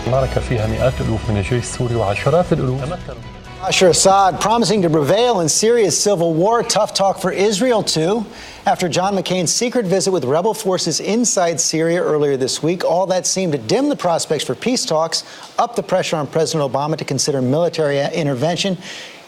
المعركة فيها مئات الألوف من الجيش السوري وعشرات الألوف. Bashar Assad promising to prevail in Syria's civil war. Tough talk for Israel, too, after John McCain's secret visit with rebel forces inside Syria earlier this week. All that seemed to dim the prospects for peace talks, up the pressure on President Obama to consider military intervention.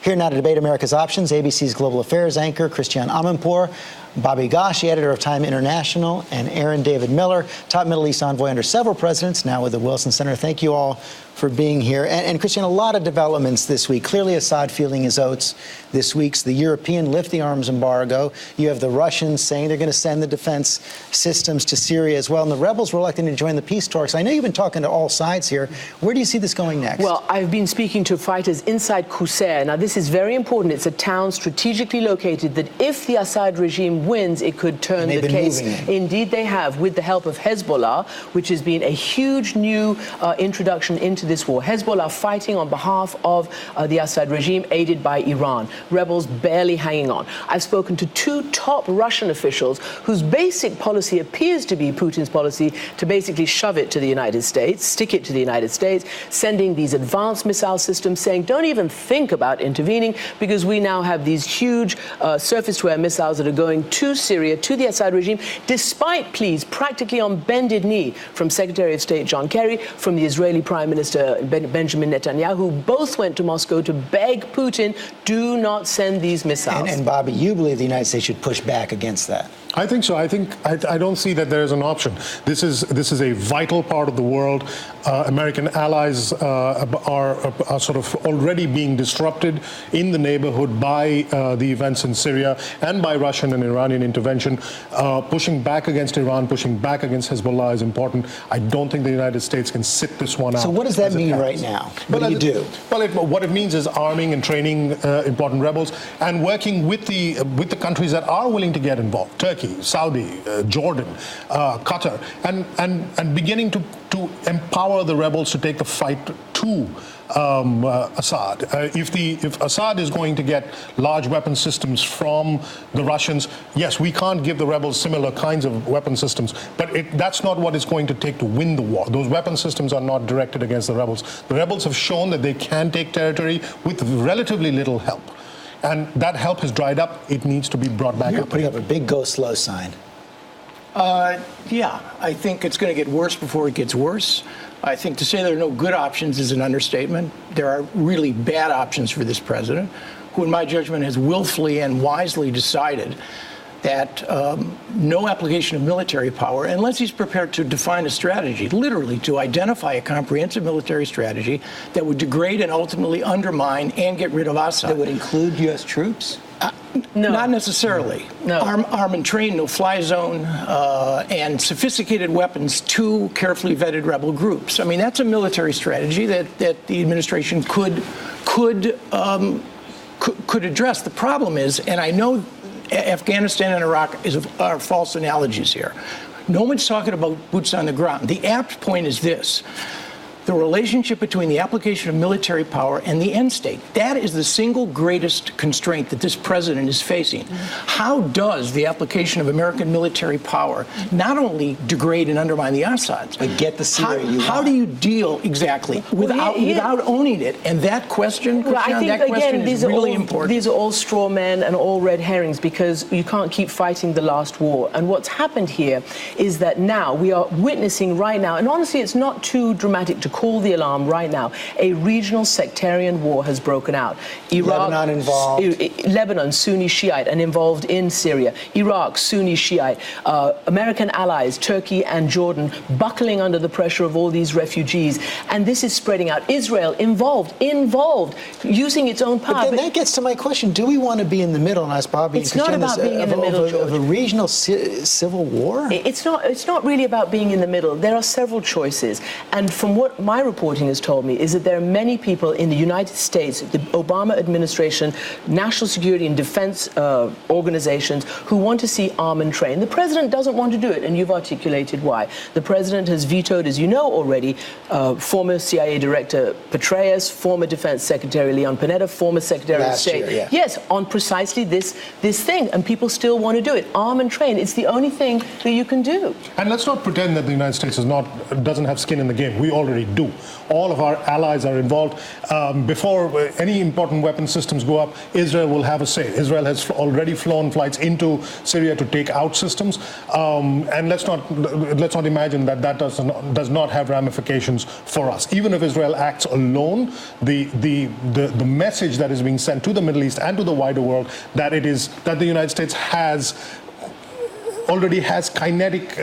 Here now to debate America's options, ABC's global affairs anchor, Christiane Amanpour, Bobby Ghosh, the editor of Time International, and Aaron David Miller, top Middle East envoy under several presidents, now with the Wilson Center. Thank you all for being here. And Christiane, a lot of developments this week. Clearly Assad feeling his oats this week. The European lift the arms embargo. You have the Russians saying they're going to send the defense systems to Syria as well. And the rebels reluctant to join the peace talks. I know you've been talking to all sides here. Where do you see this going next? Well, I've been speaking to fighters inside Qusair. Now, this is very important. It's a town strategically located that if the Assad regime wins, it could turn the case. Indeed, they have, with the help of Hezbollah, which has been a huge new introduction into this war. Hezbollah fighting on behalf of the Assad regime, aided by Iran. Rebels barely hanging on. I've spoken to two top Russian officials whose basic policy appears to be Putin's policy to basically shove it to the United States, stick it to the United States, sending these advanced missile systems, saying don't even think about intervening because we now have these huge surface-to-air missiles that are going to Syria, to the Assad regime, despite pleas practically on bended knee from Secretary of State John Kerry, from the Israeli Prime Minister Benjamin Netanyahu, both went to Moscow to beg Putin, do not send these missiles. And Bobby, you believe the United States should push back against that? I think so. I don't see that there is an option. This is a vital part of the world. American allies are sort of already being disrupted in the neighborhood by the events in Syria and by Russian and Iranian intervention. Pushing back against Iran, pushing back against Hezbollah is important. I don't think the United States can sit this one out. So what does that mean right now? What do you do? Well, what it means is arming and training important rebels and working with the countries that are willing to get involved. Turkey, Saudi, Jordan, Qatar, and beginning to empower the rebels to take the fight to Assad. If Assad is going to get large weapon systems from the Russians, yes, we can't give the rebels similar kinds of weapon systems, but that's not what it's going to take to win the war. Those weapon systems are not directed against the rebels. The rebels have shown that they can take territory with relatively little help. And that help has dried up. It needs to be brought back up. You're putting up a big go slow sign. Yeah, I think it's going to get worse before it gets worse. I think to say there are no good options is an understatement. There are really bad options for this president, who, in my judgment, has willfully and wisely decided that no application of military power, unless he's prepared to define a strategy, literally to identify a comprehensive military strategy that would degrade and ultimately undermine and get rid of Assad. That would include U.S. troops? No. Not necessarily. No. Arm and train, no-fly zone, and sophisticated weapons to carefully vetted rebel groups. I mean, that's a military strategy that the administration could address. The problem is, and I know Afghanistan and Iraq are false analogies here. No one's talking about boots on the ground. The apt point is this. The relationship between the application of military power and the end state. That is the single greatest constraint that this president is facing. How does the application of American military power not only degrade and undermine the Assads, but get the Syria you want? How do you deal exactly without owning it? And that question, Christiane, that question is really important. These are all straw men and all red herrings because you can't keep fighting the last war. And what's happened here is that now we are witnessing right now, and honestly, it's not too dramatic to call the alarm right now. A regional sectarian war has broken out. Iraq, Lebanon involved. Lebanon, Sunni Shiite, and involved in Syria. Iraq, Sunni Shiite. American allies, Turkey and Jordan, buckling under the pressure of all these refugees. And this is spreading out. Israel involved, using its own power. But then that gets to my question. Do we want to be in the middle? And ask Bobby it's not about being in the middle, of a regional civil war? It's not really about being in the middle. There are several choices. And from what my reporting has told me is that there are many people in the United States, the Obama administration, national security and defense organizations who want to see arm and train. The president doesn't want to do it, and you've articulated why. The president has vetoed, as you know already, former CIA Director Petraeus, former Defense Secretary Leon Panetta, former Secretary of State. Year, yeah. Yes, on precisely this thing, and people still want to do it. Arm and train. It's the only thing that you can do. And let's not pretend that the United States doesn't have skin in the game. We already do. All of our allies are involved. Before any important weapon systems go up, Israel will have a say. Israel has already flown flights into Syria to take out systems, and let's not imagine that does not have ramifications for us. Even if Israel acts alone, the message that is being sent to the Middle East and to the wider world that the United States already has kinetic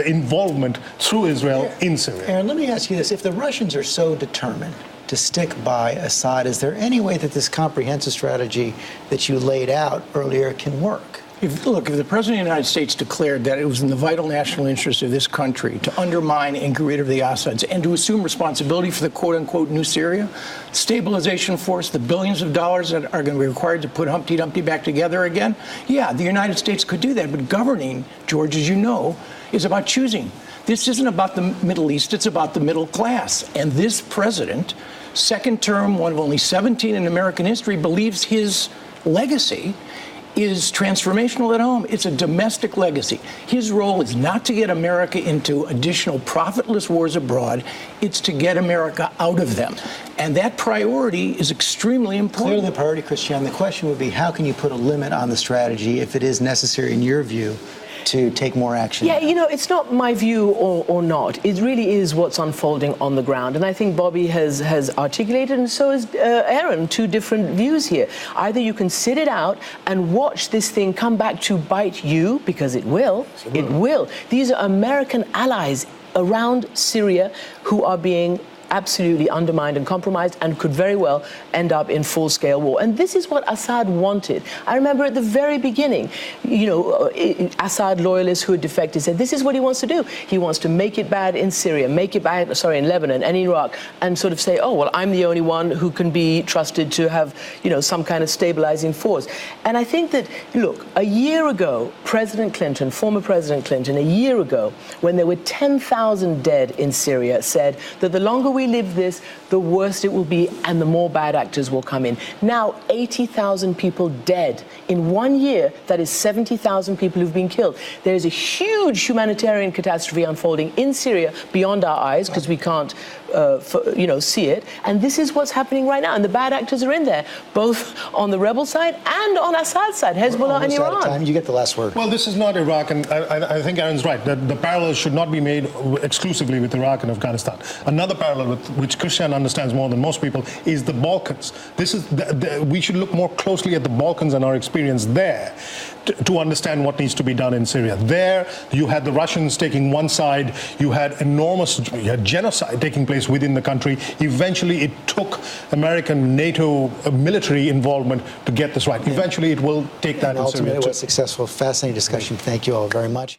involvement through Israel in Syria. Aaron, let me ask you this. If the Russians are so determined to stick by Assad, is there any way that this comprehensive strategy that you laid out earlier can work? If the President of the United States declared that it was in the vital national interest of this country to undermine and get rid of the Assads and to assume responsibility for the quote-unquote new Syria, stabilization force, the billions of dollars that are going to be required to put Humpty Dumpty back together again, yeah, the United States could do that. But governing, George, as you know, is about choosing. This isn't about the Middle East, it's about the middle class. And this president, second term, one of only 17 in American history, believes his legacy is transformational at home. It's a domestic legacy. His role is not to get America into additional profitless wars abroad. It's to get America out of them. And that priority is extremely important. Clearly the priority, Christiane. The question would be, how can you put a limit on the strategy if it is necessary, in your view, to take more action? Yeah, it's not my view or not. It really is what's unfolding on the ground. And I think Bobby has articulated, and so has Aaron, two different views here. Either you can sit it out and watch this thing come back to bite you, because it will. It will. These are American allies around Syria who are being absolutely undermined and compromised and could very well end up in full-scale war. And this is what Assad wanted. I remember at the very beginning, Assad loyalists who had defected said this is what he wants to do. He wants to make it bad in Syria, make it bad, in Lebanon and Iraq, and sort of say, oh, well, I'm the only one who can be trusted to have, some kind of stabilizing force. And I think that, look, a year ago, former President Clinton, a year ago, when there were 10,000 dead in Syria, said that the longer we live this, the worse it will be and the more bad actors will come in. Now, 80,000 people dead. In 1 year, that is 70,000 people who've been killed. There is a huge humanitarian catastrophe unfolding in Syria beyond our eyes because we can't see it. And this is what's happening right now. And the bad actors are in there, both on the rebel side and on Assad's side, Hezbollah and Iran. Out of time. You get the last word. Well, this is not Iraq, and I think Aaron's right. The parallels should not be made exclusively with Iraq and Afghanistan. Another parallel which Christiane understands more than most people is the Balkans. We should look more closely at the Balkans and our experience there to understand what needs to be done in Syria. There, you had the Russians taking one side, you had genocide taking place within the country. Eventually, it took American NATO military involvement to get this right. Eventually, it will take that in Syria. Ultimately, it was successful. Fascinating discussion. Thank you all very much.